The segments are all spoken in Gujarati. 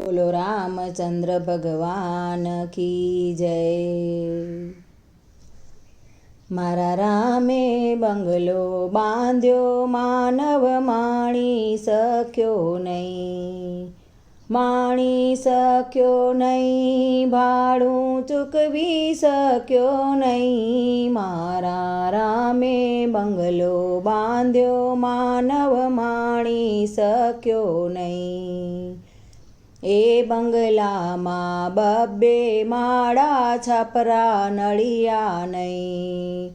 બોલો રામચંદ્ર ભગવાન કી જય। મારા રામે બંગલો બાંધ્યો, માનવ માણી શક્યો નહીં, માણી શક્યો નહીં, ભાડું ચૂકવી શક્યો નહીં। મારા રામે બંગલો બાંધ્યો, માનવ માણી શક્યો નહીં। એ બંગલામાં બબ્બે માળા, છાપરા નળિયા નહીં,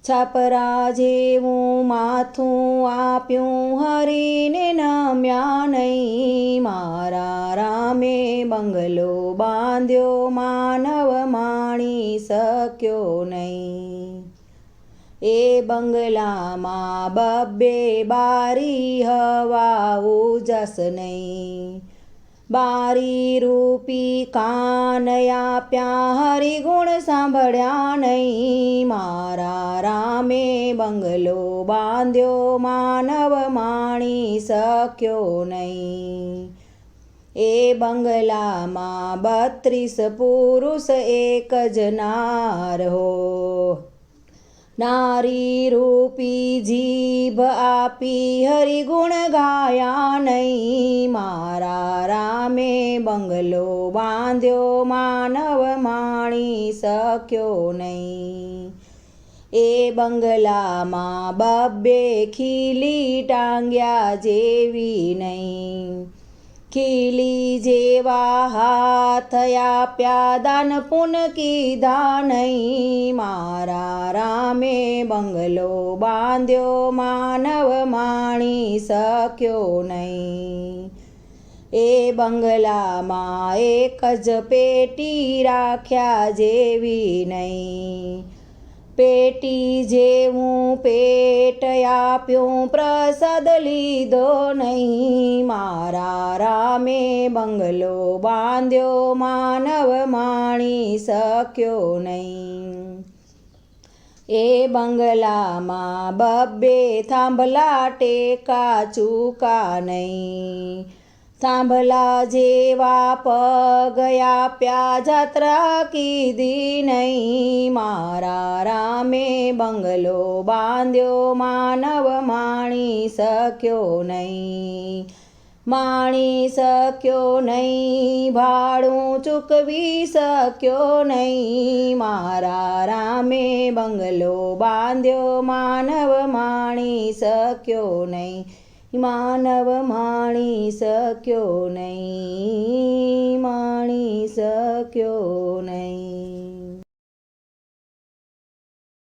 છાપરા જેવું માથું આપ્યું, હરીને નમ્યા નહીં। મારા રામે બંગલો બાંધ્યો, માનવ માણી શક્યો નહીં। એ બંગલામાં બબ્બે બારી, હવા ઉજાસ નહીં, બારી રૂપી કાન આપ્યા, હરિગુણ સાંભળ્યા નહીં। મારા રામે બંગલો બાંધ્યો, માનવ માણી શક્યો નહીં। એ બંગલામાં 32 પુરુષ, એક જ નાર હો, નારી રૂપી જીભ આપી, હરિગુણ ગાયા નહીં। મારા રામે બંગલો બાંધ્યો, માનવ માણી શક્યો નહીં। એ બંગલામાં બબ્બે ખીલી, ટાંગ્યા જેવી નહીં, ખીલી જેવા હાથ આપ્યા, દાન પુન કીધા નહીં। મારા રામે બંગલો બાંધ્યો, માનવ માણી શક્યો નહીં। એ બંગલામાં એક જ પેટી, રાખ્યા જેવી નહીં, પેટી જેવું પેટ આપ્યું, પ્રસાદ લીધો નહીં। મારા રામે બંગલો બાંધ્યો, માનવ માણી શક્યો નહીં। એ બંગલામાં બબ્બે થાંભલા, ટેકા ચૂકા નહીં, થાંભલા જેવા પગ આપ્યા, જાત્રા કીધી નહીં। મારા રામે બંગલો બાંધ્યો, માનવ માણી શક્યો નહીં, માણી શક્યો નહીં, ભાડું ચૂકવી શક્યો નહીં। મારા રામે બંગલો બાંધ્યો, માનવ માણી શક્યો નહીં, માનવ માણી શક્યો નહીં, માણી શક્યો નહીં।